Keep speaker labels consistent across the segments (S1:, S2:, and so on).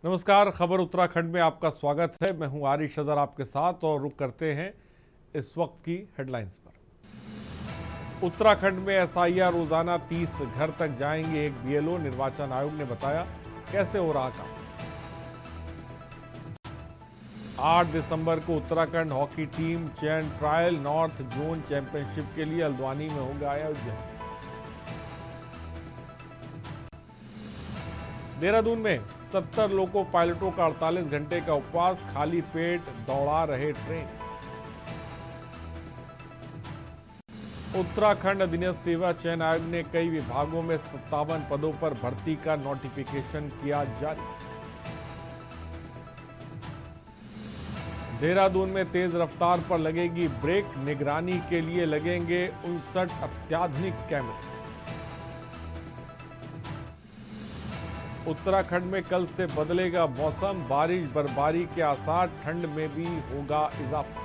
S1: नमस्कार, खबर उत्तराखंड में आपका स्वागत है। मैं हूं आरिश अजहर आपके साथ और रुक करते हैं इस वक्त की हेडलाइंस पर। उत्तराखंड में एसआईआर रोजाना 30 घर तक जाएंगे। एक बीएलओ, निर्वाचन आयोग ने बताया कैसे हो रहा काम। 8 दिसंबर को उत्तराखंड हॉकी टीम चयन ट्रायल नॉर्थ जोन चैंपियनशिप के लिए हल्द्वानी में होगा आयोजन। देहरादून में 70 लोको पायलटों का 48 घंटे का उपवास, खाली पेट दौड़ा रहे ट्रेन। उत्तराखंड अधीनस्थ सेवा चयन आयोग ने कई विभागों में 57 पदों पर भर्ती का नोटिफिकेशन किया जारी। देहरादून में तेज रफ्तार पर लगेगी ब्रेक, निगरानी के लिए लगेंगे 59 अत्याधुनिक कैमरे। उत्तराखंड में कल से बदलेगा मौसम, बारिश बर्फबारी के आसार, ठंड में भी होगा इजाफा।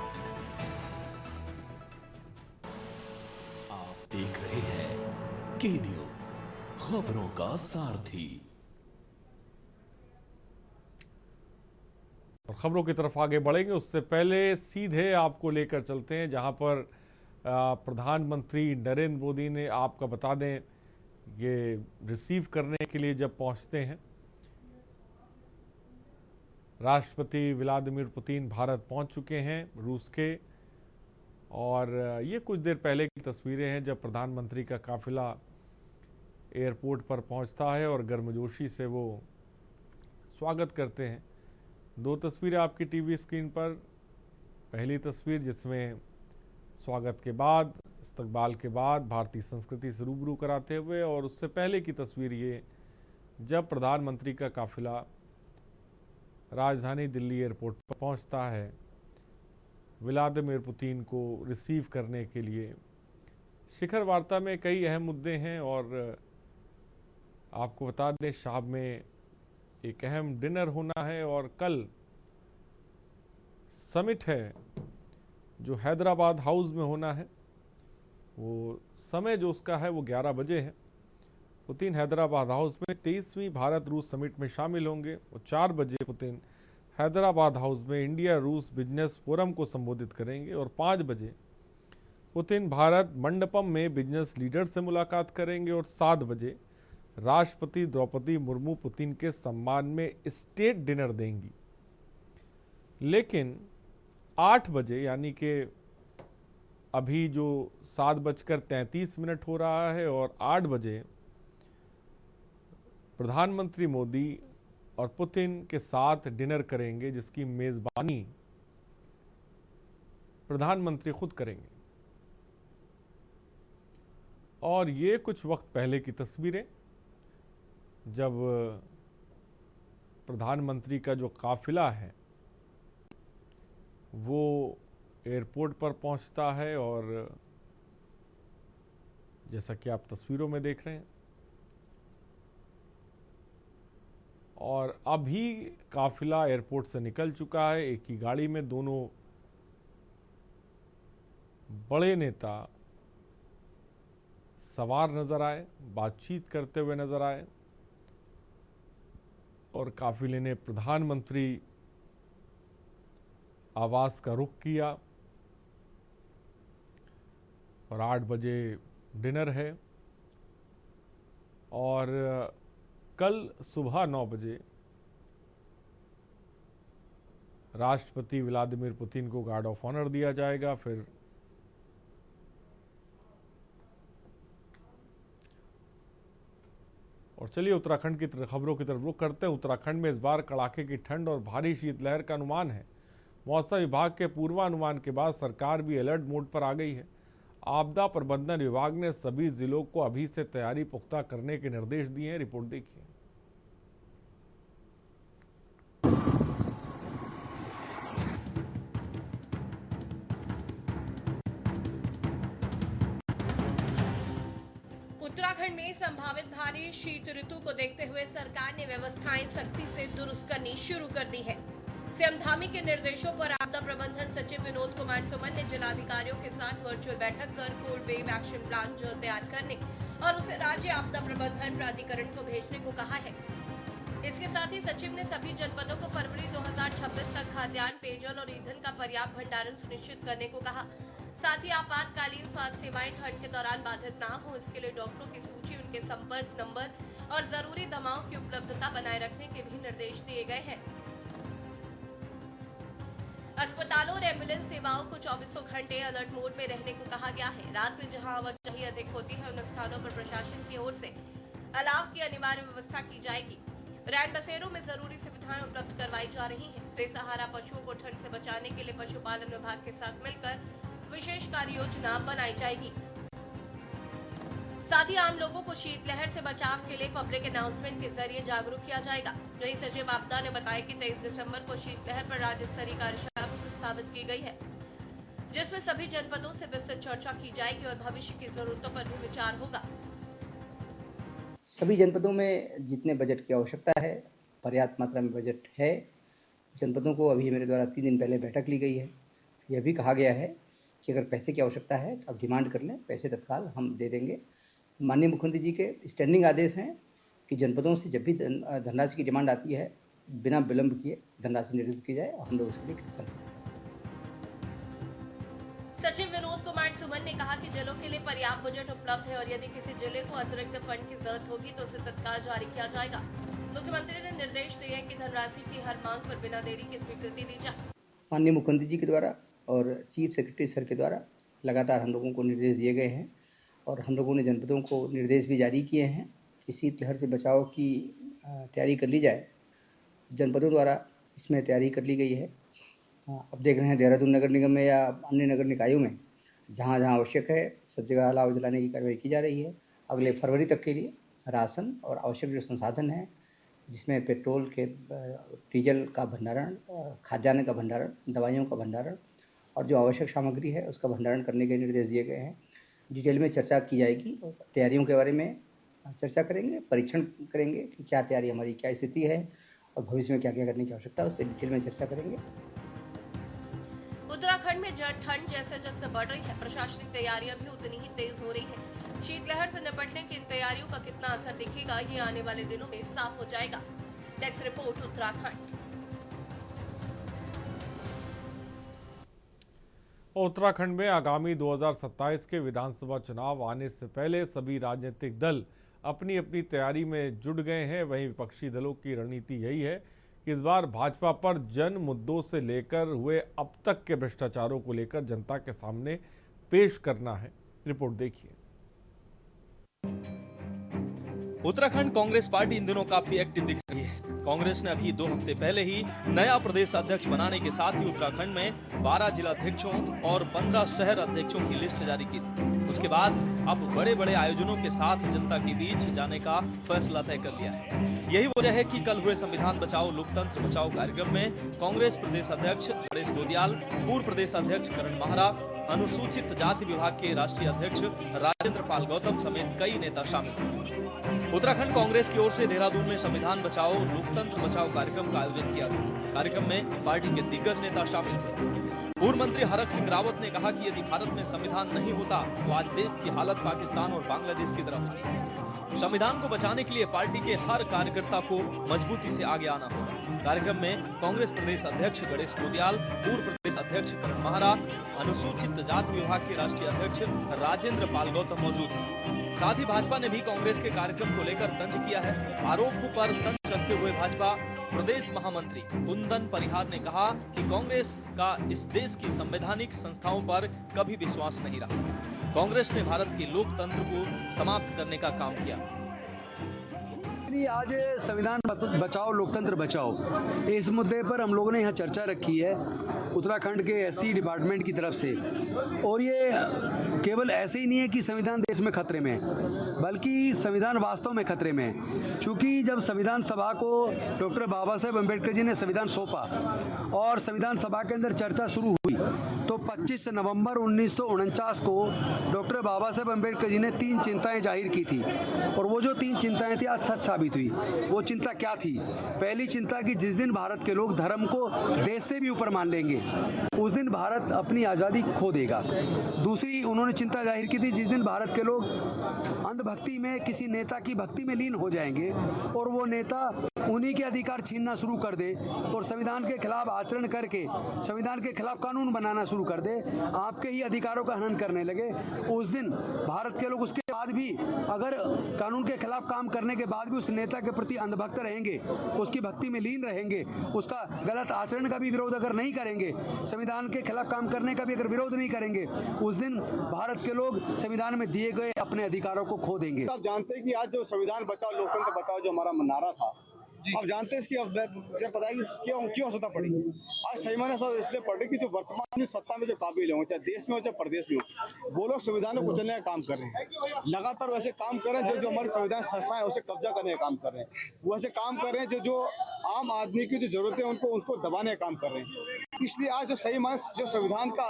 S2: आप देख रहे हैं के न्यूज, खबरों का सारथी।
S1: और खबरों की तरफ आगे बढ़ेंगे उससे पहले सीधे आपको लेकर चलते हैं जहां पर प्रधानमंत्री नरेंद्र मोदी ने, आपका बता दें, ये रिसीव करने के लिए जब पहुंचते हैं, राष्ट्रपति व्लादिमीर पुतिन भारत पहुंच चुके हैं रूस के। और ये कुछ देर पहले की तस्वीरें हैं जब प्रधानमंत्री का काफिला एयरपोर्ट पर पहुंचता है और गर्मजोशी से वो स्वागत करते हैं। दो तस्वीरें आपकी टीवी स्क्रीन पर। पहली तस्वीर जिसमें स्वागत के बाद, इस्तकबाल के बाद भारतीय संस्कृति से रूबरू कराते हुए, और उससे पहले की तस्वीर ये जब प्रधानमंत्री का काफिला राजधानी दिल्ली एयरपोर्ट पर पहुंचता है व्लादिमीर पुतिन को रिसीव करने के लिए। शिखर वार्ता में कई अहम मुद्दे हैं और आपको बता दें शाम में एक अहम डिनर होना है और कल समिट है जो हैदराबाद हाउस में होना है। वो समय जो उसका है वो 11 बजे है। पुतिन हैदराबाद हाउस में 23वीं भारत रूस समिट में शामिल होंगे और 4 बजे पुतिन हैदराबाद हाउस में इंडिया रूस बिजनेस फोरम को संबोधित करेंगे और 5 बजे पुतिन भारत मंडपम में बिजनेस लीडर से मुलाकात करेंगे और 7 बजे राष्ट्रपति द्रौपदी मुर्मू पुतिन के सम्मान में स्टेट डिनर देंगी। लेकिन 8 बजे, यानी कि अभी जो 7:33 हो रहा है, और 8 बजे प्रधानमंत्री मोदी और पुतिन के साथ डिनर करेंगे जिसकी मेजबानी प्रधानमंत्री खुद करेंगे। और ये कुछ वक्त पहले की तस्वीरें जब प्रधानमंत्री का जो काफिला है वो एयरपोर्ट पर पहुंचता है और जैसा कि आप तस्वीरों में देख रहे हैं, और अभी काफिला एयरपोर्ट से निकल चुका है। एक ही गाड़ी में दोनों बड़े नेता सवार नजर आए, बातचीत करते हुए नजर आए, और काफिले ने प्रधानमंत्री आवास का रुख किया और 8 बजे डिनर है। और कल सुबह 9 बजे राष्ट्रपति व्लादिमीर पुतिन को गार्ड ऑफ ऑनर दिया जाएगा। फिर और चलिए उत्तराखंड की खबरों की तरफ रुख करते हैं। उत्तराखंड में इस बार कड़ाके की ठंड और भारी शीतलहर का अनुमान है। मौसम विभाग के पूर्वानुमान के बाद सरकार भी अलर्ट मोड पर आ गई है। आपदा प्रबंधन विभाग ने सभी जिलों को अभी से तैयारी पुख्ता करने के निर्देश दिए हैं। रिपोर्ट देखिए।
S3: उत्तराखंड में संभावित भारी शीत ऋतु को देखते हुए सरकार ने व्यवस्थाएं सख्ती से दुरुस्त करनी शुरू कर दी है। सीएम धामी के निर्देशों पर आपदा प्रबंधन सचिव विनोद कुमार सुमन ने जिलाधिकारियों के साथ वर्चुअल बैठक कर कोल्ड वेव एक्शन प्लान तैयार करने और उसे राज्य आपदा प्रबंधन प्राधिकरण को भेजने को कहा है। इसके साथ ही सचिव ने सभी जनपदों को फरवरी 2026 तक खाद्यान्न, पेयजल और ईंधन का पर्याप्त भंडारण सुनिश्चित करने को कहा। साथ ही आपातकालीन स्वास्थ्य सेवाएं ठंड के दौरान बाधित न हो, इसके लिए डॉक्टरों की सूची, उनके संपर्क नंबर और जरूरी दवाओं की उपलब्धता बनाए रखने के भी निर्देश दिए गए हैं। अस्पतालों और एम्बुलेंस सेवाओं को 24 घंटे अलर्ट मोड में रहने को कहा गया है। रात में जहां आवाजाही अधिक होती है, उन स्थानों पर प्रशासन की ओर से अलाव की अनिवार्य व्यवस्था की जाएगी। रैन बसेरों में जरूरी सुविधाएं उपलब्ध करवाई जा रही हैं। बेसहारा पशुओं को ठंड से बचाने के लिए पशुपालन विभाग के साथ मिलकर विशेष कार्य योजना बनाई जाएगी। साथ ही आम लोगों को शीतलहर से बचाव के लिए पब्लिक अनाउंसमेंट के जरिए जागरूक किया जाएगा। वहीं सचिव आपदा ने बताया कि 23 दिसंबर को शीतलहर पर राज्य स्तरीय कार्यशाला प्रस्तावित की गई है, जिसमें सभी जनपदों से विस्तृत चर्चा की जाएगी और भविष्य की जरूरतों पर भी विचार होगा।
S4: सभी जनपदों में जितने बजट की आवश्यकता है, पर्याप्त मात्रा में बजट है। जनपदों को अभी मेरे द्वारा 3 दिन पहले बैठक ली गई है। यह भी कहा गया है कि अगर पैसे की आवश्यकता है तो आप डिमांड कर लें, पैसे तत्काल हम दे देंगे। माननीय मुख्यमंत्री जी के स्टैंडिंग आदेश हैं कि जनपदों से जब भी धनराशि की डिमांड आती है, बिना विलंब किए धनराशि निर्धारित की जाए और हम लोग उसके लिए कृतज्ञ हैं।
S3: सचिव विनोद कुमार सुमन ने कहा कि जिलों के लिए पर्याप्त बजट उपलब्ध है और यदि किसी जिले को अतिरिक्त फंड की जरूरत होगी तो उसे तत्काल जारी किया जाएगा। मुख्यमंत्री ने निर्देश दिए हैं कि धनराशि की हर मांग पर बिना देरी की स्वीकृति दी जाए। माननीय मुख्यमंत्री जी के द्वारा और चीफ सेक्रेटरी सर के द्वारा लगातार हम लोगों को निर्देश दिए गए हैं और हम लोगों ने जनपदों को निर्देश भी जारी किए हैं कि शीतलहर से बचाव की तैयारी कर ली जाए। जनपदों द्वारा इसमें तैयारी कर ली गई है। अब देख रहे हैं देहरादून नगर निगम में या अन्य नगर निकायों में जहाँ जहाँ आवश्यक है सब जगह अलाव जलाने की कार्रवाई की जा रही है। अगले फरवरी तक के लिए राशन और आवश्यक जो संसाधन हैं, जिसमें पेट्रोल के, डीजल का भंडारण, खाद्यान्न का भंडारण, दवाइयों का भंडारण और जो आवश्यक सामग्री है उसका भंडारण करने के निर्देश दिए गए हैं। डिटेल में चर्चा की जाएगी और तैयारियों के बारे में चर्चा करेंगे, परीक्षण करेंगे कि क्या तैयारी हमारी क्या स्थिति है और भविष्य में क्या क्या करने की आवश्यकता है, उस पर डिटेल में चर्चा करेंगे। उत्तराखंड में ठंड जैसे जैसे बढ़ रही है, प्रशासनिक तैयारियां भी उतनी ही तेज हो रही है। शीतलहर से निपटने की इन तैयारियों का कितना असर दिखेगा, ये आने वाले दिनों में साफ हो जाएगा। Desk report Uttarakhand.
S1: उत्तराखंड में आगामी 2027 के विधानसभा चुनाव आने से पहले सभी राजनीतिक दल अपनी अपनी तैयारी में जुट गए हैं। वहीं विपक्षी दलों की रणनीति यही है कि इस बार भाजपा पर जन मुद्दों से लेकर हुए अब तक के भ्रष्टाचारों को लेकर जनता के सामने पेश करना है। रिपोर्ट देखिए।
S5: उत्तराखंड कांग्रेस पार्टी इन दिनों काफी एक्टिव दिख रही है। कांग्रेस ने अभी 2 हफ्ते पहले ही नया प्रदेश अध्यक्ष बनाने के साथ ही उत्तराखंड में 12 जिलाध्यक्षों और 15 शहर अध्यक्षों की लिस्ट जारी की थी। उसके बाद अब बड़े बड़े आयोजनों के साथ जनता के बीच जाने का फैसला तय कर लिया है। यही वजह है कि कल हुए संविधान बचाओ लोकतंत्र बचाओ कार्यक्रम में कांग्रेस प्रदेश अध्यक्ष गणेश गोदियाल, पूर्व प्रदेश अध्यक्ष करण माहरा, अनुसूचित जाति विभाग के राष्ट्रीय अध्यक्ष राजेंद्र पाल गौतम समेत कई नेता शामिल हुए। उत्तराखंड कांग्रेस की ओर से देहरादून में संविधान बचाओ लोकतंत्र बचाओ कार्यक्रम का आयोजन किया गया। कार्यक्रम में पार्टी के दिग्गज नेता शामिल हुए। पूर्व मंत्री हरक सिंह रावत ने कहा कि यदि भारत में संविधान नहीं होता तो आज देश की हालत पाकिस्तान और बांग्लादेश की तरह होती। संविधान को बचाने के लिए पार्टी के हर कार्यकर्ता को मजबूती से आगे आना होगा। कार्यक्रम में कांग्रेस प्रदेश अध्यक्ष गणेश गोदियाल, पूर्व प्रदेश अध्यक्ष करण माहरा, अनुसूचित जाति विभाग के राष्ट्रीय अध्यक्ष राजेंद्र पाल गौतम मौजूद हैं। साथ ही भाजपा ने भी कांग्रेस के कार्यक्रम को लेकर तंज किया है। आरोप पर तंज कसते हुए भाजपा प्रदेश महामंत्री कुंदन परिहार ने कहा कि कांग्रेस का इस देश की संवैधानिक संस्थाओं पर कभी विश्वास नहीं रहा। कांग्रेस ने भारत के लोकतंत्र को समाप्त करने का काम किया।
S6: आज संविधान बचाओ लोकतंत्र बचाओ, इस मुद्दे पर हम लोगों ने यहाँ चर्चा रखी है उत्तराखंड के एससी डिपार्टमेंट की तरफ से। और ये केवल ऐसे ही नहीं है कि संविधान देश में खतरे में, बल्कि संविधान वास्तव में खतरे में है। चूँकि जब संविधान सभा को डॉक्टर बाबा साहेब अम्बेडकर जी ने संविधान सौंपा और संविधान सभा के अंदर चर्चा शुरू हुई तो 25 नवंबर 1949 को डॉक्टर बाबा साहेब अम्बेडकर जी ने 3 चिंताएं जाहिर की थी। और वो जो 3 चिंताएं थी आज सच साबित हुई। वो चिंता क्या थी? पहली चिंता कि जिस दिन भारत के लोग धर्म को देश से भी ऊपर मान लेंगे उस दिन भारत अपनी आज़ादी खो देगा। दूसरी उन्होंने चिंता जाहिर की थी जिस दिन भारत के लोग अंधभक्ति में किसी नेता की भक्ति में लीन हो जाएंगे और वो नेता उन्हीं के अधिकार छीनना शुरू कर दे और संविधान के खिलाफ आचरण करके संविधान के खिलाफ कानून बनाना शुरू कर दे, आपके ही अधिकारों का हनन करने लगे, उस दिन भारत के लोग उसके बाद भी अगर कानून के खिलाफ काम करने के बाद भी उस नेता के प्रति अंधभक्त रहेंगे, उसकी भक्ति में लीन रहेंगे, उसका गलत आचरण का भी विरोध अगर नहीं करेंगे, संविधान के खिलाफ काम करने का भी अगर विरोध नहीं करेंगे, उस दिन भारत के लोग संविधान में दिए गए अपने अधिकारों को खो देंगे।
S7: आप जानते हैं कि आज जो संविधान बचाओ लोकतंत्र बचाओ जो हमारा नारा था, आप जानते हैं इसकी मुझे पता है कि क्यों आवश्यकता पड़ी। आज सही मायने इसलिए पड़ी कि जो वर्तमान सत्ता में जो काबिल हों, चाहे देश में हो चाहे प्रदेश में हो, वो लोग संविधान को कुचलने का काम कर रहे हैं। लगातार वैसे काम कर रहे हैं जो हमारी संविधान संस्थाएं उसे कब्जा करने का काम कर रहे हैं। वो ऐसे काम कर रहे हैं जो आम आदमी की जो जरूरतें हैं उसको दबाने का काम कर रहे हैं। इसलिए आज जो सही मायने जो संविधान का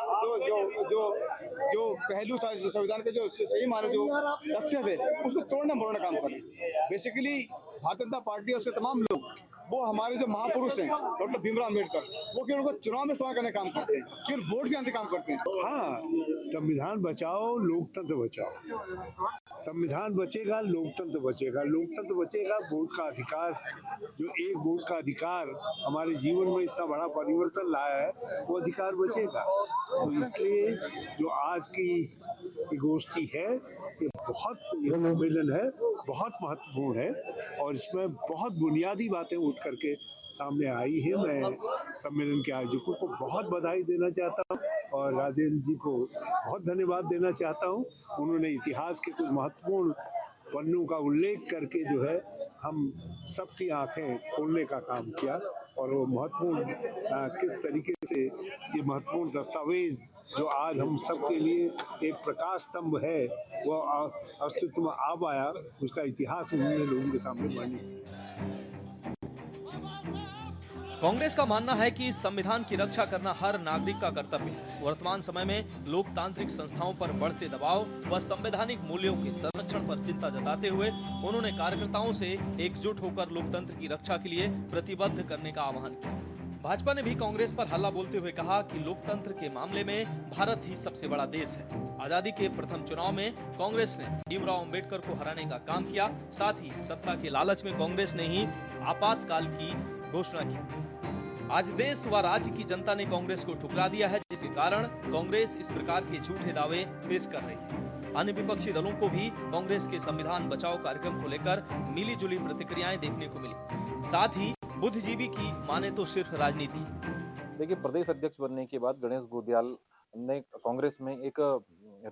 S7: जो पहलू था, संविधान के जो सही मायने जो तथ्य थे, उसको तोड़ने मरोड़ने काम कर रहे हैं। बेसिकली भारतीय जनता पार्टी और उसके तमाम लोग, वो हमारे जो महापुरुष हैं डॉक्टर भीमराव अम्बेडकर, वो केवल उनको चुनाव में इस्तेमाल करने का काम करते हैं, केवल वोट के अंदर काम करते हैं।
S8: हाँ, संविधान बचाओ लोकतंत्र बचाओ। संविधान बचेगा लोकतंत्र बचेगा, लोकतंत्र बचेगा, वोट का अधिकार, जो एक वोट का अधिकार हमारे जीवन में इतना बड़ा परिवर्तन लाया है, वो अधिकार बचेगा। तो इसलिए जो आज की गोष्ठी है, ये सम्मेलन है, बहुत महत्वपूर्ण है और इसमें बहुत बुनियादी बातें उठ करके सामने आई है। मैं सम्मेलन के आयोजकों को बहुत बधाई देना चाहता हूँ और राजेंद्र जी को बहुत धन्यवाद देना चाहता हूँ। उन्होंने इतिहास के कुछ महत्वपूर्ण पन्नों का उल्लेख करके जो है हम सबकी आंखें खोलने का काम किया और वो महत्वपूर्ण किस तरीके से ये महत्वपूर्ण दस्तावेज जो आज हम सबके लिए एक प्रकाश स्तंभ है, वो अस्तित्व में आ पाया, उसका इतिहास उन्होंने लोगों के सामने मानी।
S5: कांग्रेस का मानना है कि संविधान की रक्षा करना हर नागरिक का कर्तव्य है। वर्तमान समय में लोकतांत्रिक संस्थाओं पर बढ़ते दबाव व संवैधानिक मूल्यों के संरक्षण पर चिंता जताते हुए उन्होंने कार्यकर्ताओं से एकजुट होकर लोकतंत्र की रक्षा के लिए प्रतिबद्ध करने का आह्वान किया। भाजपा ने भी कांग्रेस पर हल्ला बोलते हुए कहा कि लोकतंत्र के मामले में भारत ही सबसे बड़ा देश है। आजादी के प्रथम चुनाव में कांग्रेस ने भीमराव अम्बेडकर को हराने का काम किया। साथ ही सत्ता के लालच में कांग्रेस ने ही आपातकाल की घोषणा की। आज देश व राज्य की जनता ने कांग्रेस को ठुकरा दिया है, जिसके कारण कांग्रेस इस प्रकार के झूठे दावे पेश कर रही है। अन्य विपक्षी दलों को भी कांग्रेस के संविधान बचाओ कार्यक्रम को लेकर मिली-जुली प्रतिक्रियाएं देखने को मिली। साथ ही बुद्धिजीवी की माने तो सिर्फ राजनीति।
S9: देखिए, प्रदेश अध्यक्ष बनने के बाद गणेश गोदियाल ने कांग्रेस में एक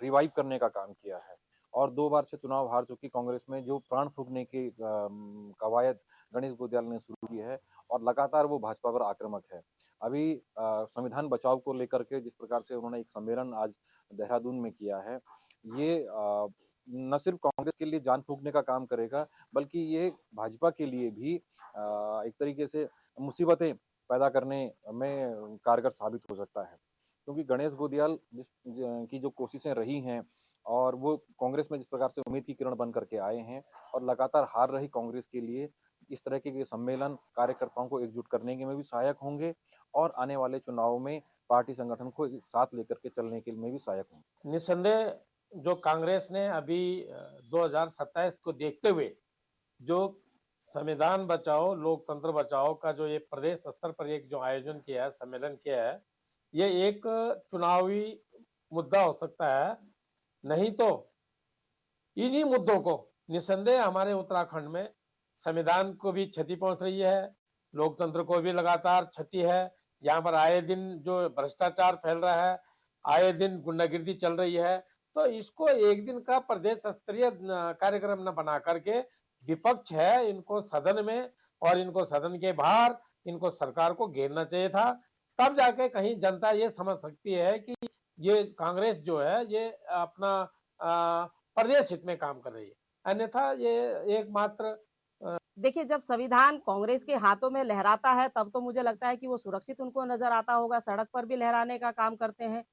S9: रिवाइव करने का काम किया है और 2 बार से चुनाव हार चुकी कांग्रेस में जो प्राण फूंकने की कवायद गणेश गोदियाल ने शुरू की है और लगातार वो भाजपा पर आक्रामक है। अभी संविधान बचाव को लेकर के जिस प्रकार से उन्होंने एक सम्मेलन आज देहरादून में किया है, ये न सिर्फ कांग्रेस के लिए जान फूंकने का काम करेगा, बल्कि ये भाजपा के लिए भी एक तरीके से मुसीबतें पैदा करने में कारगर साबित हो सकता है। क्योंकि गणेश गोदियाल की जो कोशिशें रही हैं और वो कांग्रेस में जिस प्रकार से उम्मीद की किरण बन करके आए हैं और लगातार हार रही कांग्रेस के लिए इस तरह के सम्मेलन कार्यकर्ताओं को एकजुट करने के में भी सहायक होंगे और आने वाले चुनाव में पार्टी संगठन को साथ लेकर के चलने के में भी सहायक होंगे।
S10: निस्संदेह जो कांग्रेस ने अभी 2027 को देखते हुए जो संविधान बचाओ लोकतंत्र बचाओ का जो ये प्रदेश स्तर पर एक जो आयोजन किया है, सम्मेलन किया है, ये एक चुनावी मुद्दा हो सकता है। नहीं तो इन्हीं मुद्दों को निस्संदेह हमारे उत्तराखंड में संविधान को भी क्षति पहुंच रही है, लोकतंत्र को भी लगातार क्षति है। यहाँ पर आए दिन जो भ्रष्टाचार फैल रहा है, आए दिन गुंडागिर्दी चल रही है, तो इसको एक दिन का प्रदेश स्तरीय कार्यक्रम न बना करके विपक्ष है, इनको सदन में और इनको सदन के बाहर इनको सरकार को घेरना चाहिए था। तब जाके कहीं जनता ये समझ सकती है कि ये कांग्रेस जो है ये अपना प्रदेश हित में काम कर रही है, अन्यथा ये एकमात्र
S11: देखिए, जब संविधान कांग्रेस के हाथों में लहराता है तब तो मुझे लगता है कि वो सुरक्षित उनको नजर आता होगा। सड़क पर भी लहराने का काम करते हैं,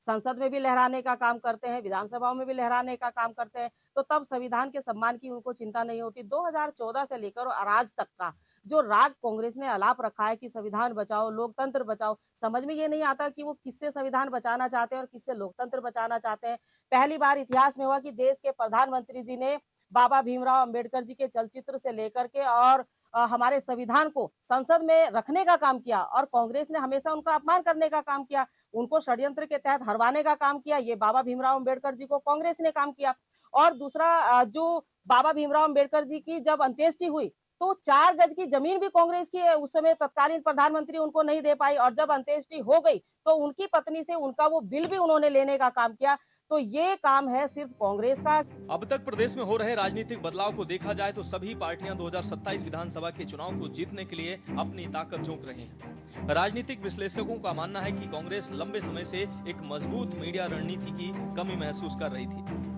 S11: संसद में भी लहराने का काम करते हैं, विधानसभाओं में भी लहराने का काम करते हैं, तो तब संविधान के सम्मान की उनको चिंता नहीं होती। 2014 से लेकर आज तक का जो राग कांग्रेस ने आलाप रखा है कि संविधान बचाओ लोकतंत्र बचाओ, समझ में ये नहीं आता कि वो किससे संविधान बचाना चाहते हैं और किससे लोकतंत्र बचाना चाहते हैं। पहली बार इतिहास में हुआ कि देश के प्रधानमंत्री जी ने बाबा भीमराव अंबेडकर जी के चलचित्र से लेकर के और हमारे संविधान को संसद में रखने का काम किया और कांग्रेस ने हमेशा उनका अपमान करने का काम किया, उनको षड्यंत्र के तहत हरवाने का काम किया। ये बाबा भीमराव अंबेडकर जी को कांग्रेस ने काम किया। और दूसरा, जो बाबा भीमराव अंबेडकर जी की जब अंत्येष्टि हुई तो 4 गज की जमीन भी कांग्रेस की उस समय तत्कालीन प्रधानमंत्री उनको नहीं दे पाई, और जब अंत्येष्टि हो गई तो उनकी पत्नी से उनका वो बिल भी उन्होंने लेने का काम किया। तो ये काम है सिर्फ कांग्रेस का।
S5: अब तक प्रदेश में हो रहे राजनीतिक बदलाव को देखा जाए तो सभी पार्टियां 2027 विधानसभा के चुनाव को जीतने के लिए अपनी ताकत झोंक रही हैं। राजनीतिक विश्लेषकों का मानना है कि कांग्रेस लंबे समय से एक मजबूत मीडिया रणनीति की कमी महसूस कर रही थी।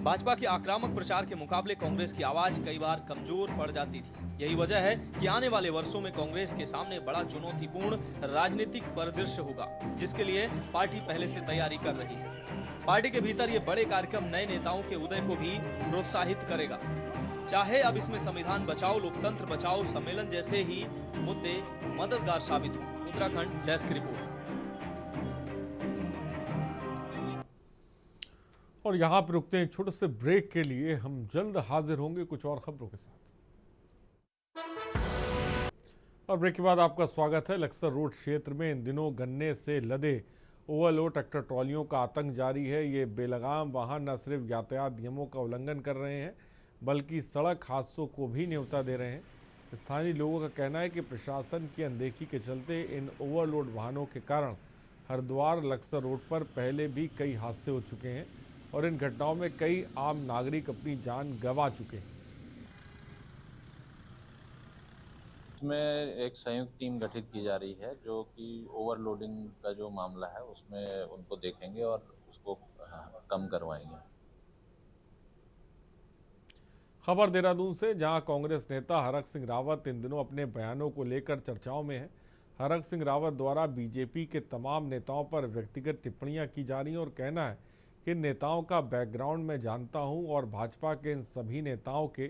S5: भाजपा के आक्रामक प्रचार के मुकाबले कांग्रेस की आवाज कई बार कमजोर पड़ जाती थी। यही वजह है कि आने वाले वर्षों में कांग्रेस के सामने बड़ा चुनौतीपूर्ण राजनीतिक परिदृश्य होगा, जिसके लिए पार्टी पहले से तैयारी कर रही है। पार्टी के भीतर ये बड़े कार्यक्रम नए नेताओं के उदय को भी प्रोत्साहित करेगा, चाहे अब इसमें संविधान बचाओ लोकतंत्र बचाओ सम्मेलन जैसे ही मुद्दे मददगार साबित हो। Uttarakhand desk report.
S1: और यहाँ पर रुकते हैं एक छोटे से ब्रेक के लिए। हम जल्द हाजिर होंगे कुछ और खबरों के साथ। और ब्रेक के बाद आपका स्वागत है। लक्सर रोड क्षेत्र में इन दिनों गन्ने से लदे ओवरलोड ट्रैक्टर ट्रॉलियों का आतंक जारी है। ये बेलगाम वाहन न सिर्फ यातायात नियमों का उल्लंघन कर रहे हैं बल्कि सड़क हादसों को भी न्योता दे रहे हैं। स्थानीय लोगों का कहना है कि प्रशासन की अनदेखी के चलते इन ओवरलोड वाहनों के कारण हरिद्वार लक्सर रोड पर पहले भी कई हादसे हो चुके हैं और इन घटनाओं में कई आम नागरिक अपनी जान गंवा चुके हैं।
S9: इसमें एक संयुक्त टीम गठित की जा रही है जो कि ओवरलोडिंग का जो मामला है उसमें उनको देखेंगे और उसको कम करवाएंगे।
S1: खबर देहरादून से, जहां कांग्रेस नेता हरक सिंह रावत इन दिनों अपने बयानों को लेकर चर्चाओं में है। हरक सिंह रावत द्वारा बीजेपी के तमाम नेताओं पर व्यक्तिगत टिप्पणियां की जा रही हैं और कहना है कि नेताओं का बैकग्राउंड मैं जानता हूं और भाजपा के इन सभी नेताओं के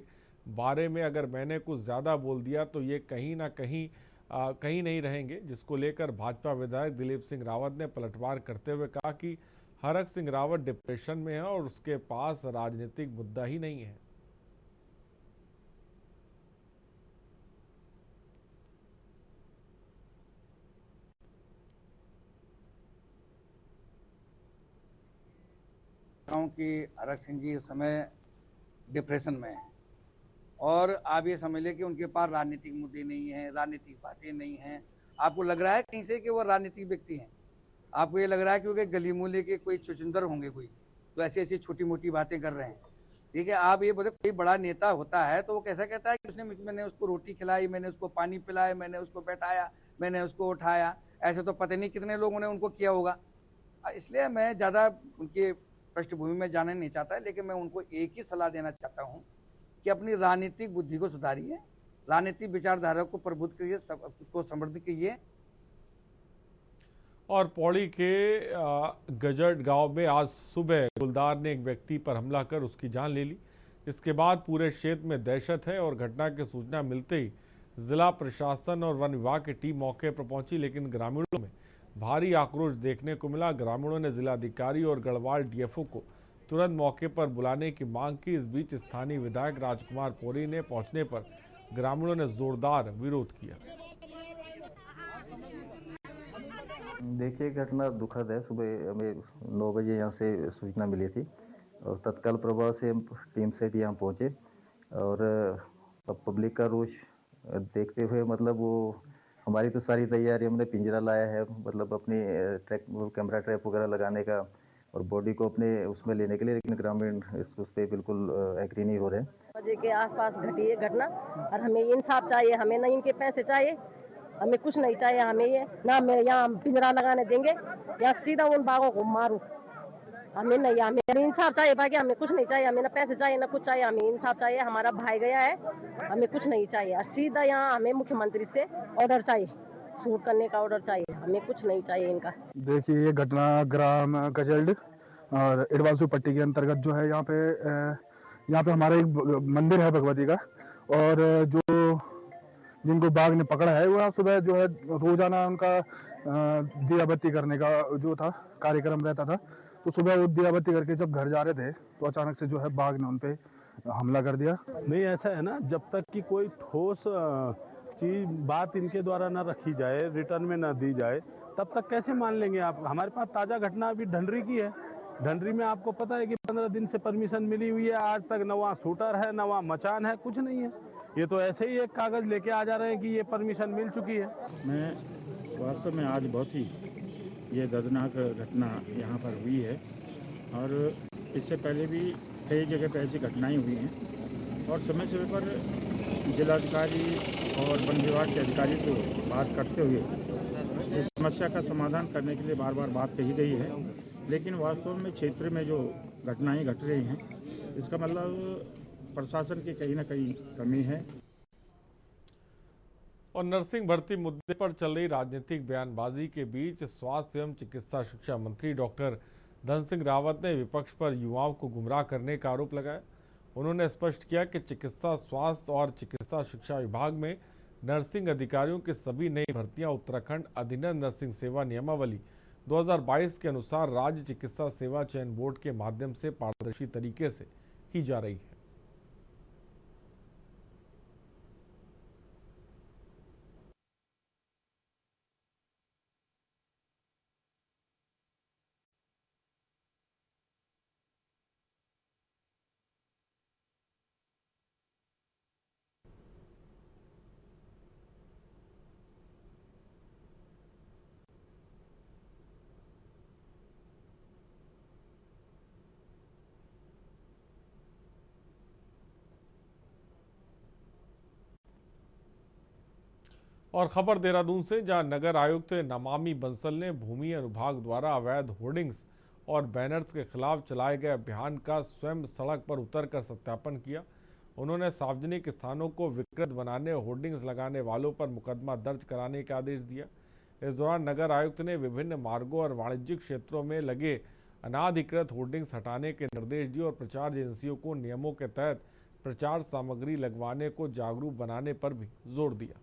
S1: बारे में अगर मैंने कुछ ज़्यादा बोल दिया तो ये कहीं ना कहीं कहीं नहीं रहेंगे, जिसको लेकर भाजपा विधायक दिलीप सिंह रावत ने पलटवार करते हुए कहा कि हरक सिंह रावत डिप्रेशन में है और उसके पास राजनीतिक मुद्दा ही नहीं है।
S12: कि हरक सिंह जी इस समय डिप्रेशन में हैं और आप ये समझ लें कि उनके पास राजनीतिक मुद्दे नहीं हैं, राजनीतिक बातें नहीं हैं। आपको लग रहा है कहीं से कि वो राजनीतिक व्यक्ति हैं? आपको ये लग रहा है कि वो गली मूले के कोई चुचुंदर होंगे कोई, तो ऐसी ऐसी छोटी मोटी बातें कर रहे हैं? ठीक है, आप ये बोले कोई बड़ा नेता होता है तो वो कैसा कहता है कि मैंने उसको रोटी खिलाई, मैंने उसको पानी पिलाया, मैंने उसको बैठाया, मैंने उसको उठाया। ऐसे तो पता नहीं कितने लोगों ने उनको किया होगा। इसलिए मैं ज़्यादा उनके पृष्ठभूमि में जाना नहीं चाहता, लेकिन मैं उनको एक ही सलाह देना चाहता हूँ कि अपनी राजनीतिक बुद्धि को सुधारिए, राजनीतिक विचारधारा को प्रबुद्ध करिए, उसको समृद्ध कीजिए।
S1: और पौड़ी के गजट गांव में आज सुबह गुलदार ने एक व्यक्ति पर हमला कर उसकी जान ले ली। इसके बाद पूरे क्षेत्र में दहशत है और घटना की सूचना मिलते ही जिला प्रशासन और वन विभाग की टीम मौके पर पहुंची, लेकिन ग्रामीणों में भारी आक्रोश देखने को मिला। ग्रामीणों ने जिलाधिकारी और गढ़वाल डीएफओ को तुरंत मौके पर बुलाने की मांग की। इस बीच स्थानीय विधायक राजकुमार पौरी ने पहुंचने पर ग्रामीणों ने जोरदार विरोध किया।
S13: देखिए, घटना दुखद है। सुबह हमें 9 बजे यहाँ से सूचना मिली थी और तत्काल प्रभाव से टीम सेट यहाँ पहुँचे और पब्लिक का रोष देखते हुए मतलब वो हमारी तो सारी तैयारी, हमने पिंजरा लाया है, मतलब अपनी कैमरा ट्रैप वगैरह लगाने का और बॉडी को अपने उसमें लेने के लिए, लेकिन ग्रामीण उस पर बिल्कुल एग्री नहीं हो रहे।
S11: बजे के आसपास घटी है घटना और हमें इंसाफ चाहिए, हमें नहीं इनके पैसे चाहिए, हमें कुछ नहीं चाहिए। हमें ये ना मैं यहाँ पिंजरा लगाने देंगे या सीधा उन बाघों को मारूं, हमें नहीं, हमें इंसाफ चाहिए। बाकी हमें कुछ नहीं चाहिए, हमें ना पैसे चाहिए ना कुछ चाहिए, हमें इंसाफ चाहिए। हमारा भाई गया है, हमें कुछ नहीं चाहिए। और सीधा यहाँ हमें मुख्यमंत्री से ऑर्डर चाहिए, शूट करने का ऑर्डर चाहिए, हमें कुछ नहीं चाहिए इनका।
S14: देखिए, ये घटना ग्राम गजल्ड और इडवालसू पट्टी के अंतर्गत जो है, यहाँ पे हमारा एक मंदिर है भगवती का, और जो जिनको बाघ ने पकड़ा है वो सुबह जो है रोजाना उनका दिया बत्ती करने का जो था कार्यक्रम रहता था। तो सुबह वो दिया बत्ती करके जब घर जा रहे थे तो अचानक से जो है बाघ ने उनपे हमला कर दिया।
S15: नहीं, ऐसा है ना, जब तक कि कोई ठोस चीज बात इनके द्वारा ना रखी जाए, रिटर्न में ना दी जाए, तब तक कैसे मान लेंगे आप? हमारे पास ताज़ा घटना अभी ढंडरी की है। ढंडरी में आपको पता है कि 15 दिन से परमिशन मिली हुई है, आज तक न वहाँ शूटर है, न वहाँ मचान है, कुछ नहीं है। ये तो ऐसे ही एक कागज़ लेके आ जा रहे हैं कि ये परमिशन मिल चुकी है।
S16: मैं वास्तव में आज बहुत ही ये दर्दनाक घटना यहाँ पर हुई है, और इससे पहले भी कई जगह पर ऐसी घटनाएं हुई हैं, और समय समय पर जिलाधिकारी और वन विभाग के अधिकारी को बात करते हुए इस समस्या का समाधान करने के लिए बार बार बात कही गई है, लेकिन वास्तव में क्षेत्र में जो घटनाएं घट रही हैं, इसका मतलब प्रशासन की कहीं ना कहीं कमी है।
S1: और नर्सिंग भर्ती मुद्दे पर चल रही राजनीतिक बयानबाजी के बीच स्वास्थ्य एवं चिकित्सा शिक्षा मंत्री डॉक्टर धन सिंह रावत ने विपक्ष पर युवाओं को गुमराह करने का आरोप लगाया। उन्होंने स्पष्ट किया कि चिकित्सा, स्वास्थ्य और चिकित्सा शिक्षा विभाग में नर्सिंग अधिकारियों की सभी नई भर्तियां उत्तराखंड अधिनियम नर्सिंग सेवा नियमावली 2022 के अनुसार राज्य चिकित्सा सेवा चयन बोर्ड के माध्यम से पारदर्शी तरीके से की जा रही है। और खबर देहरादून से, जहां नगर आयुक्त नमामि बंसल ने भूमि अनुभाग द्वारा अवैध होर्डिंग्स और बैनर्स के खिलाफ चलाए गए अभियान का स्वयं सड़क पर उतरकर सत्यापन किया। उन्होंने सार्वजनिक स्थानों को विकृत बनाने और होर्डिंग्स लगाने वालों पर मुकदमा दर्ज कराने का आदेश दिया। इस दौरान नगर आयुक्त ने विभिन्न मार्गों और वाणिज्यिक क्षेत्रों में लगे अनाधिकृत होर्डिंग्स हटाने के निर्देश दिए और प्रचार एजेंसियों को नियमों के तहत प्रचार सामग्री लगवाने को जागरूक बनाने पर भी जोर दिया।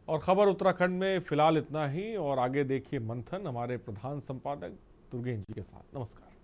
S1: और खबर उत्तराखंड में फिलहाल इतना ही, और आगे देखिए मंथन हमारे प्रधान संपादक दुर्गेश जी के साथ। नमस्कार।